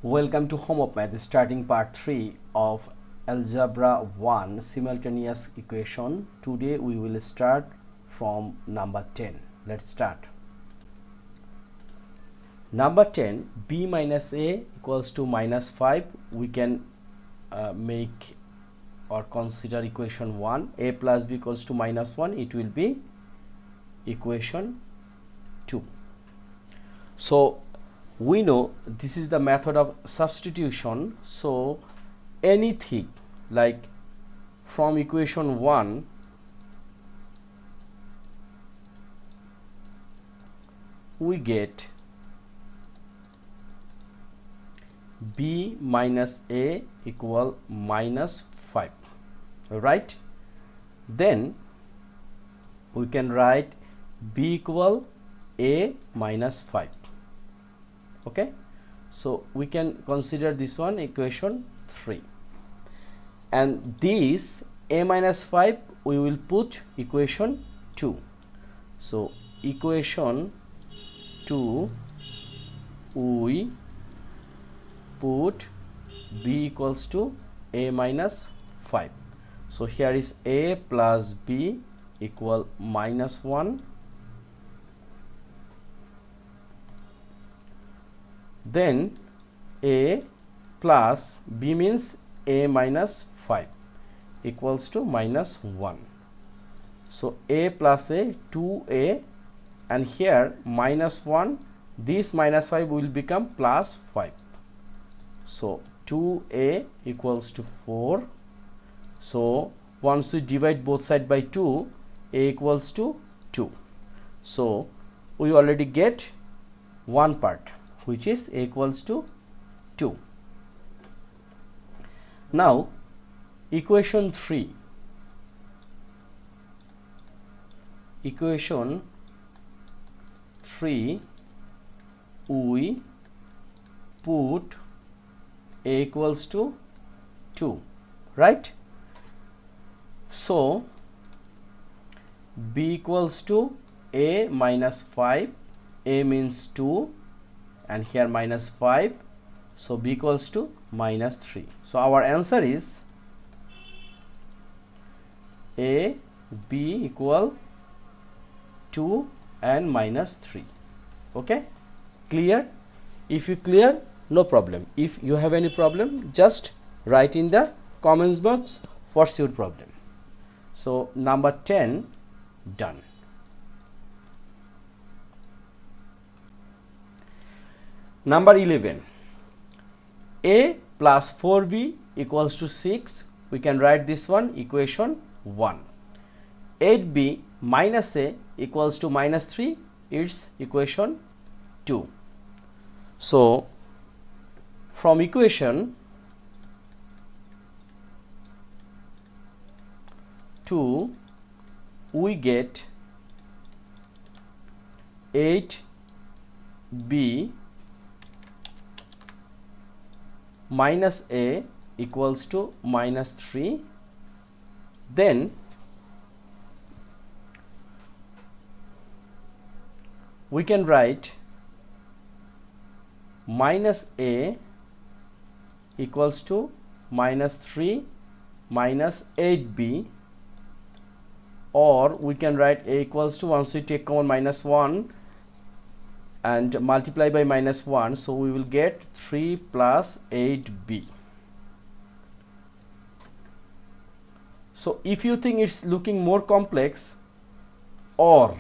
Welcome to Home of Math, starting part 3 of Algebra 1 simultaneous equation. Today we will start from number 10. Let's start. Number 10, b minus a equals to minus 5. We can make or consider equation 1. A plus b equals to minus 1. It will be equation 2. So we know this is the method of substitution. So anything like from equation 1 we get b minus a equal minus 5, right? Then we can write b equal a minus 5. Okay, so we can consider this one equation 3, and this a minus 5 we will put equation 2. So equation 2 we put b equals to a minus 5. So here is a plus b equal minus 1. Then a plus b means a minus 5 equals to minus 1. So a plus a 2a, and here minus 1, this minus 5 will become plus 5. So 2a equals to 4. So once we divide both sides by 2, a equals to 2. So we already get one part, which is a equals to 2. Now equation 3. Equation 3 we put a equals to 2, right? So b equals to a minus 5, a means 2, and here minus 5, so b equals to minus 3. So our answer is a, b equal 2 and minus 3. Okay, clear? If you clear, no problem. If you have any problem, just write in the comments box for your problem. So number 10 done. Number 11, a plus 4b equals to 6. We can write this one equation 1. 8b minus a equals to minus 3. It's equation 2. So from equation 2 we get 8b minus a equals to minus 3. Then we can write minus a equals to minus 3 minus 8b, or we can write a equals to, once we take common minus 1 and multiply by minus 1, so we will get 3 plus 8b. So if you think it's looking more complex, or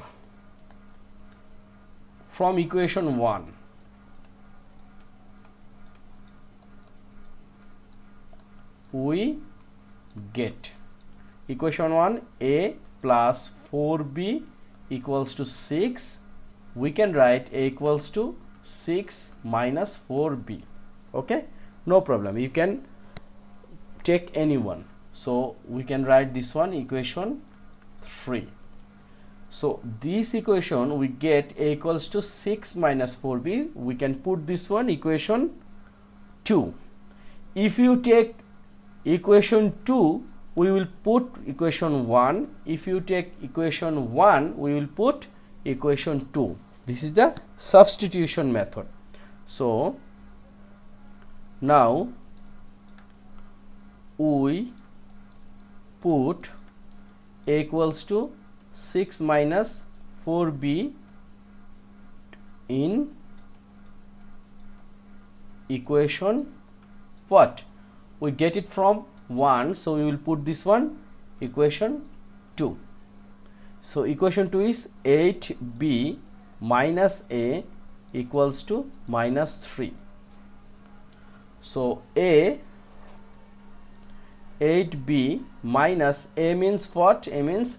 from equation 1 we get equation 1, a plus 4b equals to 6. We can write a equals to 6 minus 4b. Okay, no problem, you can take any one. So we can write this one equation 3. So this equation we get a equals to 6 minus 4b. We can put this one equation 2. If you take equation 2, we will put equation 1. If you take equation 1, we will put equation 2. This is the substitution method. So Now we put a equals to 6 minus 4b in equation what? We get it from 1, so we will put this one equation 2. So equation 2 is 8b minus a equals to minus 3. So 8b minus a means what? A means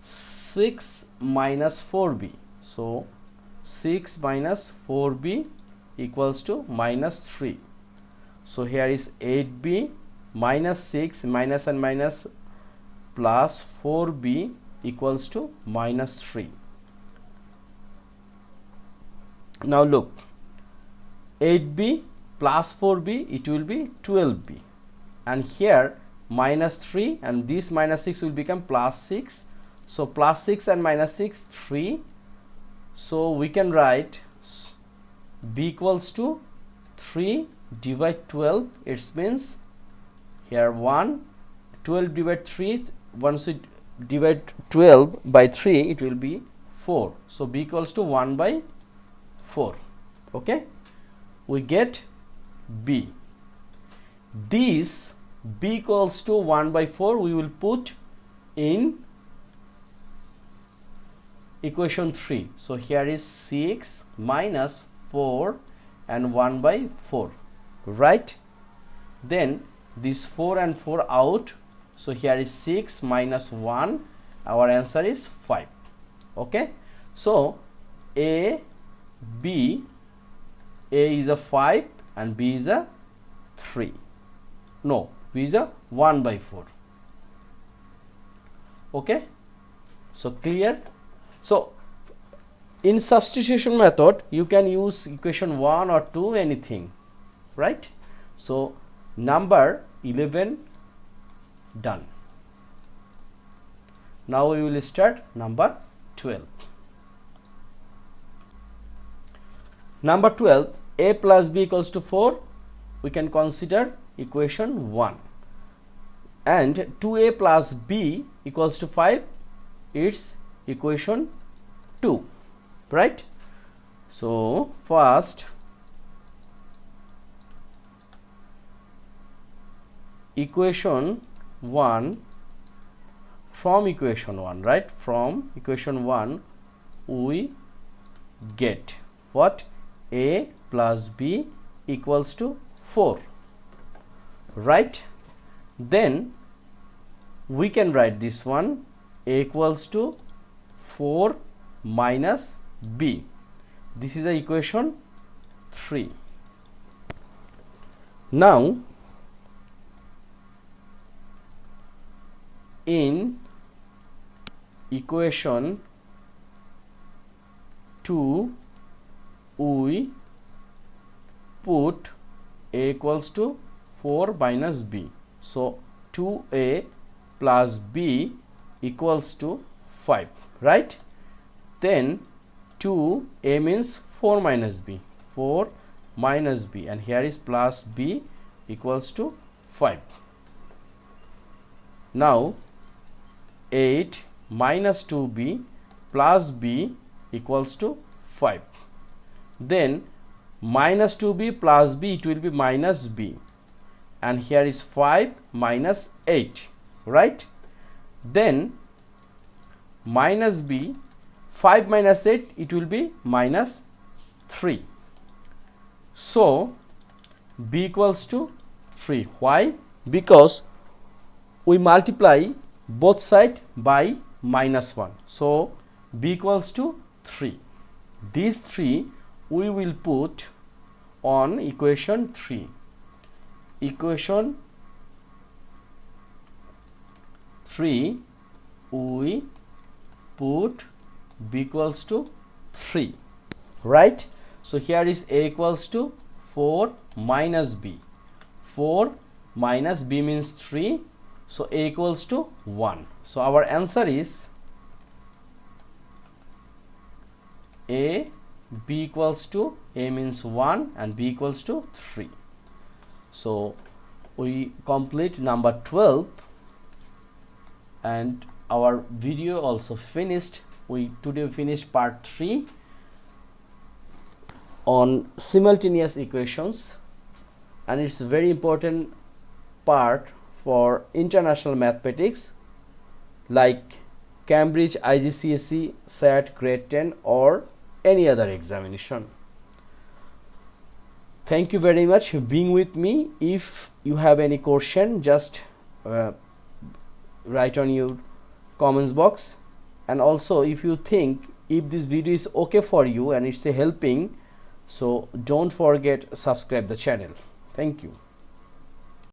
6 minus 4b. So 6 minus 4b equals to minus 3. So here is 8b minus 6 minus and minus plus 4b equals to minus 3. Now look, 8b plus 4b, it will be 12b, and here minus 3 and this minus 6 will become plus 6. So plus 6 and minus 6, 3. So we can write b equals to 3 divide 12. It means here 1, 12 divide 3, once we divide 12 by 3, it will be 4. So b equals to 1 by 4. Okay, we get b. This b equals to 1 by 4 we will put in equation 3. So here is 6 minus 4 and 1 by 4, right? Then this 4 and 4 out, so here is 6 minus 1, our answer is 5. Okay, so a is a 5 and b is a 3. No, b is a 1 by 4. Okay, so clear? So in substitution method you can use equation 1 or 2, anything, right? So number 11 done. Now we will start number 12. Number 12, a plus b equals to 4. We can consider equation 1, and 2a plus b equals to 5, it's equation 2, right? So first equation 1, from equation 1, right? From equation 1 we get what? A plus b equals to 4, right? Then we can write this one, a equals to 4 minus b. This is the equation 3. Now in equation 2 we put a equals to 4 minus b. So 2a plus b equals to 5, right? Then 2a means 4 minus b, 4 minus b, and here is plus b equals to 5. Now 8 minus 2b plus b equals to 5. Then minus 2b plus b, it will be minus b, and here is 5 minus 8, right? Then minus b, 5 minus 8, it will be minus 3. So b equals to 3. Why? Because we multiply both sides by minus 1. So b equals to 3. These 3 we will put on equation 3. Equation 3 we put b equals to 3, right? So here is a equals to 4 minus b. 4 minus b means 3. So a equals to 1. So our answer is a, b equals to, a means 1 and b equals to 3. So we complete number 12 and our video also finished. We today finished part 3 on simultaneous equations, and it's a very important part for international mathematics like Cambridge IGCSE, SAT, grade 10 or any other examination. Thank you very much for being with me. If you have any question, just write on your comments box, and also if you think if this video is okay for you and it's helping, so don't forget subscribe the channel. Thank you.